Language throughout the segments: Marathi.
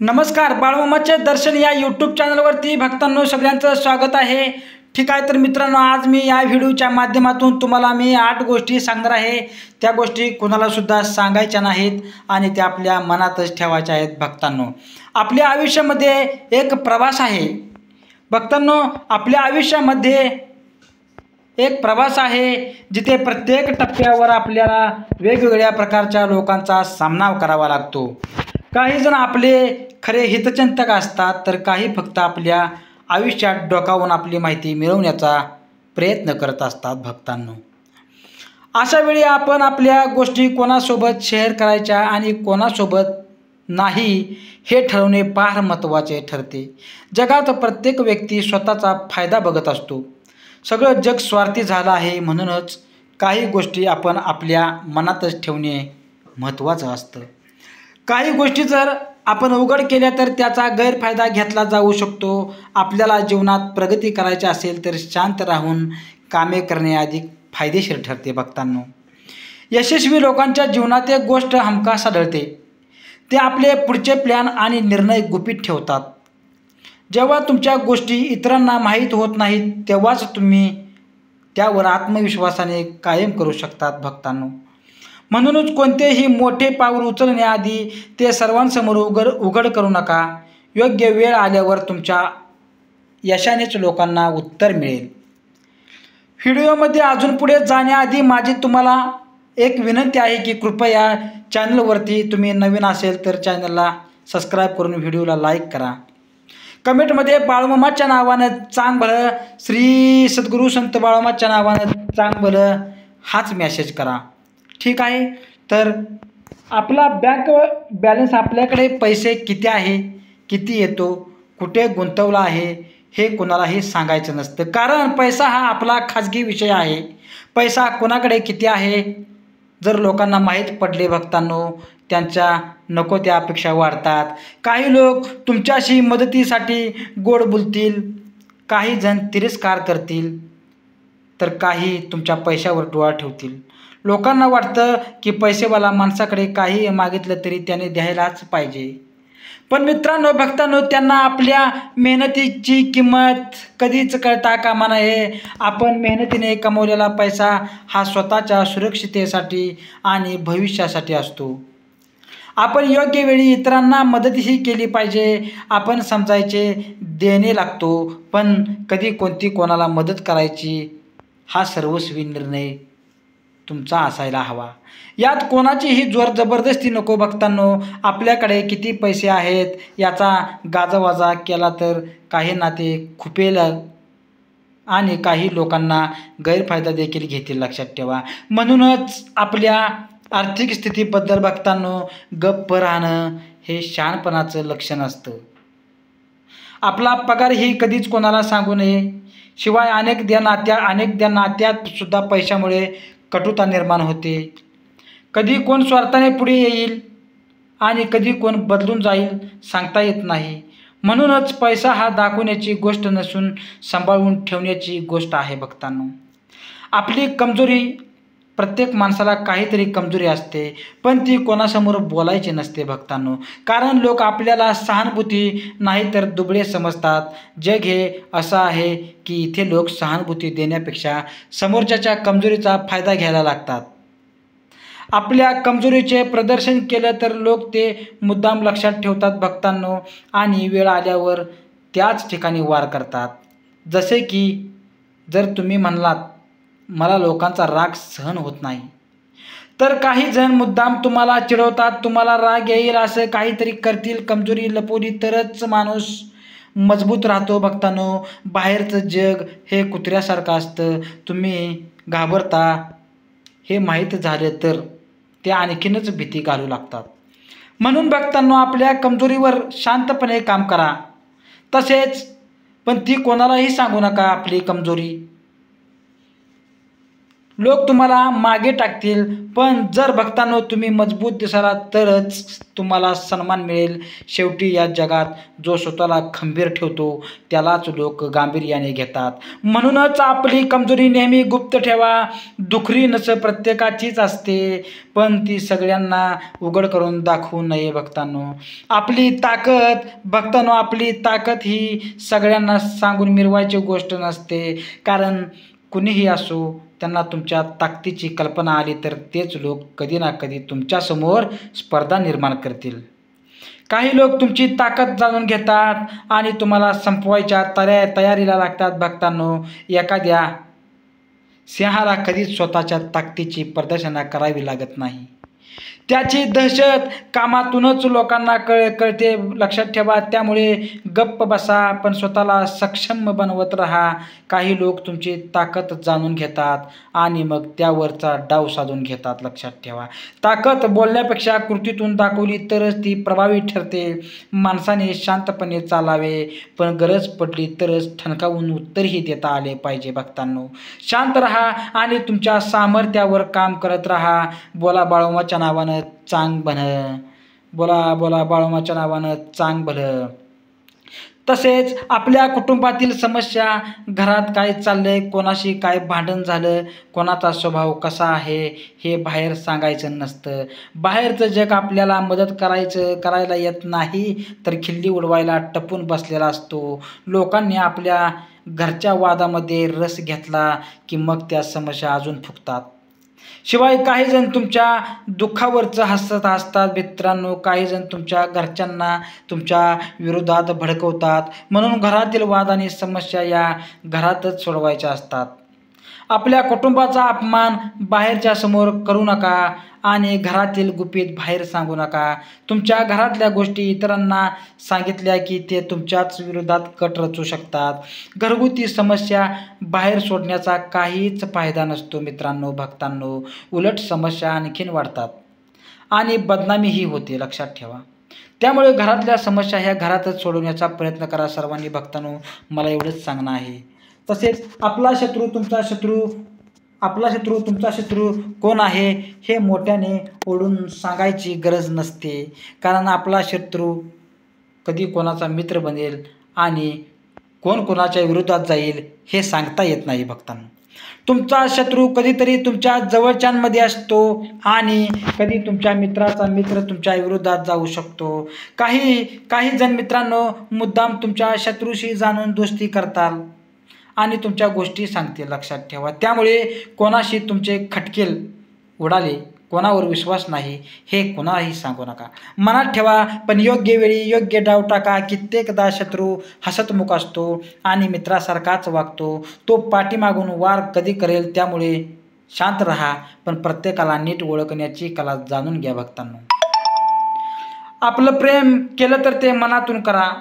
नमस्कार, बाळमामाचे दर्शन या यूट्यूब चॅनलवरती भक्तांनो सगळ्यांचं स्वागत आहे। ठीक आहे, तर मित्रांनो आज मी या व्हिडिओच्या माध्यमातून तुम्हाला मी 8 गोष्टी सांगणार आहे। त्या गोष्टी कोणाला सुद्धा सांगायच्या नाहीत आणि त्या आपल्या मनातच ठेवायच्या आहेत। भक्तांनो, आपल्या आयुष्यामध्ये एक प्रवास आहे। भक्तांनो, आपल्या आयुष्यामध्ये एक प्रवास आहे जिथे प्रत्येक टप्प्यावर आपल्याला वेगवेगळ्या प्रकारच्या लोकांचा सामना करावा लागतो। काही जण आपले खरे हितचिंतक असतात, तर काही फक्त आपल्या आयुष्यात डोकावून आपली माहिती मिळवण्याचा प्रयत्न करत असतात। भक्तांनो, अशा वेळी आपण आपल्या गोष्टी कोणासोबत शेअर करायच्या आणि कोणासोबत नाही हे ठरवणे फार महत्त्वाचे ठरते। जगात प्रत्येक व्यक्ती स्वतःचा फायदा बघत असतो। सगळं जग स्वार्थी झालं आहे, म्हणूनच काही गोष्टी आपण आपल्या मनातच ठेवणे महत्त्वाचं असतं। काही गोष्टी जर आपण उघड केल्या तर त्याचा गैरफायदा घेतला जाऊ शकतो। आपल्याला जीवनात प्रगती करायची असेल तर शांत राहून कामे करणे अधिक फायदेशीर ठरते। भक्तांनो, यशस्वी लोकांच्या जीवनात एक गोष्ट हमखास आढळते, ते आपले पुढचे प्लॅन आणि निर्णय गुपित ठेवतात। जेव्हा तुमच्या गोष्टी इतरांना माहीत होत नाहीत तेव्हाच तुम्ही त्यावर आत्मविश्वासाने कायम करू शकतात। भक्तांनो, म्हणूनच कोणतेही मोठे पाऊल उचलण्याआधी ते सर्वांसमोर उघड करू नका। योग्य वेळ आल्यावर तुमच्या यशानेच लोकांना उत्तर मिळेल। व्हिडिओमध्ये अजून पुढे जाण्याआधी माझी तुम्हाला एक विनंती आहे की कृपया चॅनलवरती तुम्ही नवीन असेल तर चॅनलला सबस्क्राईब करून व्हिडिओला लाईक करा। कमेंटमध्ये बाळमामाच्या नावानं चांग भलं, श्री सद्गुरू संत बाळमामाच्या नावानं चांग भलं हाच मेसेज करा। ठीक आहे, तर आपला बँक बॅलन्स, आपल्याकडे पैसे किती आहे, किती येतो, कुठे गुंतवला आहे हे कोणालाही सांगायचं नसतं, कारण पैसा हा आपला खाजगी विषय आहे। पैसा कोणाकडे किती आहे जर लोकांना माहीत पडले भक्तांनो, त्यांच्या नको त्या अपेक्षा वाढतात। काही लोक तुमच्याशी मदतीसाठी गोड बोलतील, काही जण तिरस्कार करतील, तर काही तुमच्या पैशावर डोळा ठेवतील। लोकांना वाटतं की पैसेवाला माणसाकडे काही मागितलं तरी त्याने द्यायलाच पाहिजे, पण मित्रांनो भक्तांनो, त्यांना आपल्या मेहनतीची किंमत कधीच कळता कामा नये। आपण मेहनतीने कमवलेला पैसा हा स्वतःच्या सुरक्षिततेसाठी आणि भविष्यासाठी असतो। आपण योग्य वेळी इतरांना मदतही केली पाहिजे। आपण समजायचे देणे लागतो, पण कधी कोणती कोणाला मदत करायची हा सर्वस्वी निर्णय तुमचा असायला हवा। यात कोणाचीही जोर जबरदस्ती नको। भक्तांनो, आपल्याकडे किती पैसे आहेत याचा गाजावाजा केला तर काही नाते खुपेल आणि काही लोकांना गैरफायदा देखील घेतील, लक्षात ठेवा। म्हणूनच आपल्या आर्थिक स्थितीबद्दल भक्तांनो गप्प राहणं हे शहाणपणाचं लक्षण असतं। आपला पगार ही कधीच कोणाला सांगू नये। शिवाय अनेकदा नात्यात सुद्धा पैशामुळे कटुता निर्माण होते। कधी कोण स्वार्थाने पुढे येईल आणि कधी कोण बदलून जाईल सांगता येत नाही। म्हणूनच पैसा हा दाखवण्याची गोष्ट नसून सांभाळून ठेवण्याची गोष्ट आहे। भक्तांनो, आपली कमजोरी, प्रत्येक माणसाला काहीतरी कमजोरी असते, पण ती कोणासमोर बोलायची नसते भक्तांनो, कारण लोक आपल्याला सहानुभूती नाही तर दुबळे समजतात। जग हे असं आहे की इथे लोक सहानुभूती देण्यापेक्षा समोरच्याच्या कमजोरीचा फायदा घ्यायला लागतात। आपल्या कमजोरीचे प्रदर्शन केलं तर लोक ते मुद्दाम लक्षात ठेवतात भक्तांनो, आणि वेळ आल्यावर त्याच ठिकाणी वार करतात। जसे की जर तुम्ही म्हणालात मला लोकांचा राग सहन होत नाही, तर काही जण मुद्दाम तुम्हाला चिडवतात, तुम्हाला राग येईल असं काहीतरी करतील। कमजोरी लपवली तरच माणूस मजबूत राहतो भक्तांनो। बाहेरचं जग हे कुत्र्यासारखं असतं, तुम्ही घाबरता हे माहीत झालं तर ते आणखीनच भीती घालू लागतात। म्हणून भक्तांनो, आपल्या कमजोरीवर शांतपणे काम करा, तसेच पण ती कोणालाही सांगू नका। आपली कमजोरी लोक तुम्हाला मागे टाकतील, पण जर भक्तांनो तुम्ही मजबूत दिसाला तरच तुम्हाला सन्मान मिळेल. शेवटी या जगात जो स्वतःला खंबीर ठेवतो त्यालाच लोक गांभीर्याने घेतात. म्हणूनच आपली कमजोरी नेहमी गुप्त ठेवा. दुखरी नस प्रत्येकाचीच असते, पण ती सगळ्यांना उघड करून दाखवू नये भक्तांनो. आपली ताकद ही सगळ्यांना सांगून मिरवायची गोष्ट नसते. कारण कुणीही असो, त्यांना तुमच्या ताकदीची कल्पना आली तर तेच लोक कधी ना कधी तुमच्यासमोर स्पर्धा निर्माण करतील. काही लोक तुमची ताकद जाणून घेतात आणि तुम्हाला संपवायच्या तयारीला लागतात भक्तांनो. एखाद्या सिंहाला कधीच स्वतःच्या ताकदीची प्रदर्शना करावी लागत नाही. त्याची दहशत कामातूनच लोकांना कळते, लक्षात ठेवा. त्यामुळे गप्प बसा, पण स्वतःला सक्षम बनवत राहा. काही लोक तुमची ताकद जाणून घेतात आणि मग त्यावरचा डाव साधून घेतात, लक्षात ठेवा. ताकद बोलण्यापेक्षा कृतीतून दाखवली तरच ती प्रभावी ठरते. माणसाने शांतपणे चालावे, पण गरज पडली तरच ठणकावून उत्तरही देता आले पाहिजे भक्तांनो. शांत राहा आणि तुमच्या सामर्थ्यावर काम करत राहा. बोला बाळोमाच्या नावानं चांग बन, बोला बाळोमाच्या नावानं चांग भलं. तसेच आपल्या कुटुंबातील समस्या, घरात काय चाललंय, कोणाशी काय भांडण झालं, कोणाचा स्वभाव कसा आहे हे बाहेर सांगायचं नसतं. बाहेरचं जग आपल्याला मदत करायला येत नाही तर खिल्ली उडवायला टपून बसलेला असतो. लोकांनी आपल्या घरच्या वादामध्ये रस घेतला की मग त्या समस्या अजून फुगतात. शिवाय काही जण तुमच्या दुःखावरच हसत असतात मित्रांनो. काही जण तुमच्या घरच्यांना तुमच्या विरोधात भडकवतात. म्हणून घरातील वाद आणि समस्या या घरातच सोडवायच्या असतात. आपल्या कुटुंबाचा अपमान बाहेरच्या समोर करू नका आणि घरातील गुपित बाहेर सांगू नका. तुमच्या घरातल्या गोष्टी इतरांना सांगितल्या की ते तुमच्याच विरोधात कट रचू शकतात. घरगुती समस्या बाहेर सोडण्याचा काहीच फायदा नसतो मित्रांनो, भक्तांनो. उलट समस्या आणखीन वाढतात आणि बदनामीही होते, लक्षात ठेवा. त्यामुळे घरातल्या समस्या ह्या घरातच सोडवण्याचा प्रयत्न करा सर्वांनी भक्तांनो. मला एवढंच सांगणं आहे. तसेच आपला शत्रू तुमचा शत्रू कोण आहे हे मोठ्याने ओढून सांगायची गरज नसते. कारण आपला शत्रू कधी कोणाचा मित्र बनेल आणि कोण कोणाच्या विरोधात जाईल हे सांगता येत नाही भक्तांनो. तुमचा शत्रू कधीतरी तुमच्या जवळच्यांमध्ये असतो आणि कधी तुमच्या मित्राचा मित्र तुमच्या विरोधात जाऊ शकतो. काही जण मित्रांनो मुद्दाम तुमच्या शत्रूशी जाणून दोस्ती करतात आणि तुमच्या गोष्टी सांगतील, लक्षात ठेवा. त्यामुळे कोणाशी तुमचे खटकेल उडाले, कोणावर विश्वास नाही हे कोणालाही सांगू नका. मनात ठेवा, पण योग्य वेळी योग्य डाव टाका. कित्येकदा शत्रू हसतमुख असतो आणि मित्रासारखाच वागतो. तो पाठीमागून वार कधी करेल, त्यामुळे शांत राहा, पण प्रत्येकाला नीट ओळखण्याची कला जाणून घ्या भक्तांनो. आपलं प्रेम केलं तर ते मनातून करा,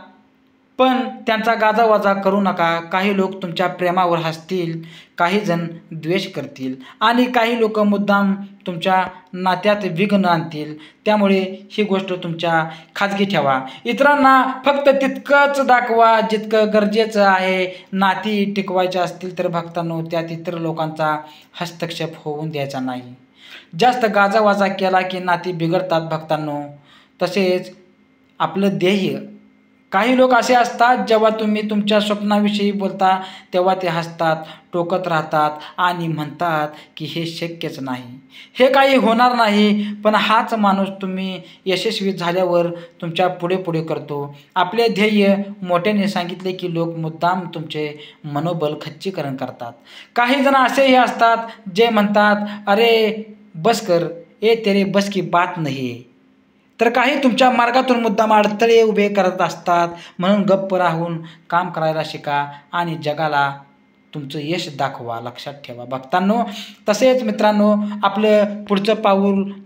पण त्यांचा गाजावाजा करू नका. काही लोक तुमच्या प्रेमावर हसतील, काही जण द्वेष करतील आणि काही लोक मुद्दाम तुमच्या नात्यात विघ्न आणतील. त्यामुळे ही गोष्ट तुमच्या खाजगी ठेवा. इतरांना फक्त तितकंच दाखवा जितकं गरजेचं आहे. नाती टिकवायची असतील तर भक्तांनो त्यात इतर लोकांचा हस्तक्षेप होऊन द्यायचा नाही. जास्त गाजावाजा केला की नाती बिघडतात भक्तांनो. तसेच आपलं ध्येय, काही लोक असे असतात जेव्हा तुम्ही तुमच्या स्वप्नाविषयी बोलता तेव्हा ते हसतात, टोकत राहतात आणि म्हणतात की हे शक्यच नाही, हे काही होणार नाही. पण हाच माणूस तुम्ही यशस्वी झाल्यावर तुमच्या पुढे करतो. आपले ध्येय मोठ्याने सांगितले की लोक मुद्दाम तुमचे मनोबल खच्चीकरण करतात. काही जण असेही असतात जे म्हणतात अरे बस कर, ए तेरे बस की बात नाही. तर काही तुमच्या मार्गातून मुद्दाम अडथळे उभे करत असतात. म्हणून गप्प राहून काम करायला शिका आणि जगाला तुमचं यश दाखवा, लक्षात ठेवा भक्तांनो. तसेच मित्रांनो आपलं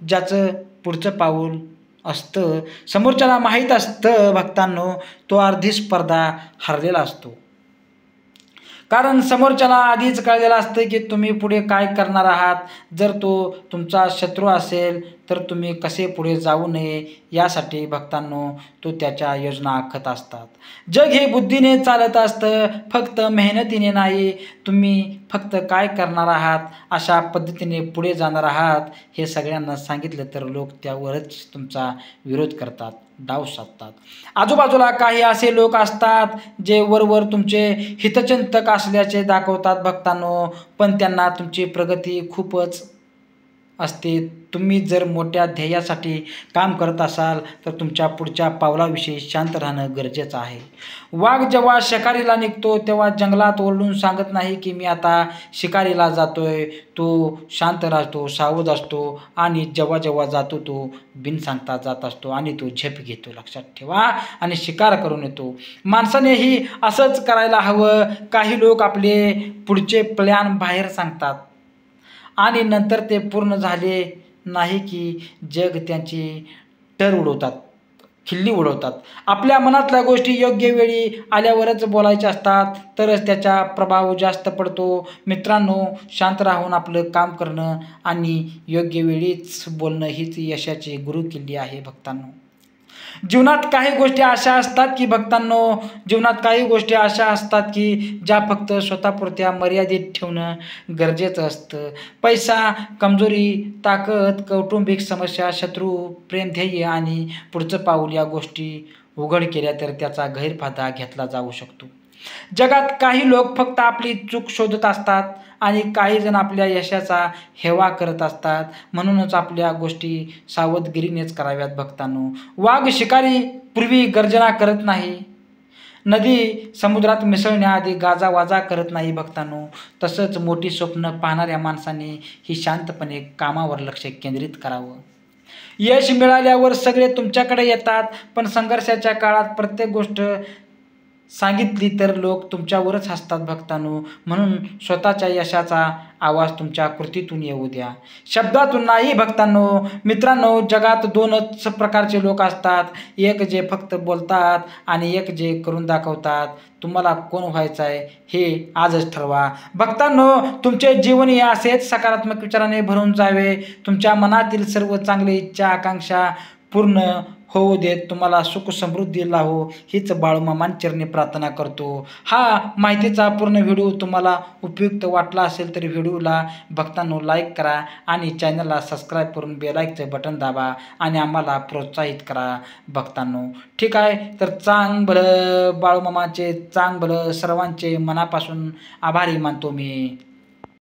ज्याचं पुढचं पाऊल असतं समोरच्याला माहीत असतं भक्तांनो, तो अर्धी स्पर्धा हरलेला असतो. कारण समोरच्याला आधीच कळलेलं असतं की तुम्ही पुढे काय करणार आहात. जर तो तुमचा शत्रू असेल तर तुम्ही कसे पुढे जाऊ नये यासाठी भक्तांनो तो त्याच्या योजना आखत असतात. जग हे बुद्धीने चालत असतं, फक्त मेहनतीने नाही. तुम्ही फक्त काय करणार आहात, अशा पद्धतीने पुढे जाणार आहात हे सगळ्यांना सांगितलं तर लोक त्यावरच तुमचा विरोध करतात, डाव साधतात. आजूबाजूला काही असे लोक असतात जे वरवर तुमचे हितचिंतक असल्याचे दाखवतात भक्तांनो, पण त्यांना तुमची प्रगती खूपच असते. तुम्ही जर मोठ्या ध्येयासाठी काम करत असाल तर तुमच्या पुढच्या पावलाविषयी शांत राहणं गरजेचं आहे. वाघ जेव्हा शिकारीला निघतो तेव्हा जंगलात ओरडून सांगत नाही की मी आता शिकारीला जातोय. तो शांत राहतो, सावध असतो आणि जेव्हा जेव्हा जातो तो बिन सांगता जात असतो आणि तो झेप घेतो. लक्षात ठेवा आणि शिकार करून येतो. माणसानेही असंच करायला हवं. काही लोक आपले पुढचे प्लॅन बाहेर सांगतात आणि नंतर ते पूर्ण झाले नाही की जग त्यांची उडवतात, खिल्ली उडवतात. आपल्या मनातल्या गोष्टी योग्य वेळी आल्यावरच बोलायच्या असतात, तरच त्याचा प्रभाव जास्त पडतो. मित्रांनो, शांत राहून आपलं काम करणं आणि योग्य वेळीच बोलणं हीच यशाची गुरुकिल्ली आहे भक्तांनो. जीवनात काही गोष्टी अशा असतात की ज्या फक्त स्वतःपुरत्या मर्यादित ठेवणं गरजेचं असतं. पैसा, कमजोरी, ताकद, कौटुंबिक समस्या, शत्रू, प्रेम, ध्येय आणि पुढचं पाऊल या गोष्टी उघड केल्या तर त्याचा गैरफायदा घेतला जाऊ शकतो. जगात काही लोक फक्त आपली चूक शोधत असतात आणि काही जण आपल्या यशाचा हेवा करत असतात. म्हणूनच आपल्या गोष्टी सावधगिरीनेच कराव्यात भक्तांनो. वाघ शिकारी पूर्वी गर्जना करत नाही. नदी समुद्रात मिसळण्याआधी गाजावाजा करत नाही भक्तांनो. तसंच मोठी स्वप्न पाहणाऱ्या माणसाने ही शांतपणे कामावर लक्ष केंद्रित करावं. यश मिळाल्यावर सगळे तुमच्याकडे येतात, पण संघर्षाच्या काळात प्रत्येक गोष्ट सांगितली तर लोक तुमच्यावरच हसतात भक्तांनो. म्हणून स्वतःच्या यशाचा आवाज तुमच्या कृतीतून येऊ द्या, शब्दातून नाही भक्तांनो. मित्रांनो, जगात दोनच प्रकारचे लोक असतात, एक जे फक्त बोलतात आणि एक जे करून दाखवतात. तुम्हाला कोण व्हायचं आहे हे आजच ठरवा भक्तांनो. तुमचे जीवन हे असेच सकारात्मक विचाराने भरून जावे. तुमच्या मनातील सर्व चांगले इच्छा आकांक्षा पूर्ण होऊ देत. तुम्हाला सुख समृद्धी लाभो हीच बाळूमामांचरणी प्रार्थना करतो. हा माहितीचा पूर्ण व्हिडिओ तुम्हाला उपयुक्त वाटला असेल तर व्हिडिओला भक्तांनो लाईक करा आणि चॅनलला सबस्क्राईब करून बेलाईकचं बटन दाबा आणि आम्हाला प्रोत्साहित करा भक्तांनो. ठीक आहे, तर चांगलं बाळूमामाचे चांगलं सर्वांचे मनापासून आभारी मानतो मी.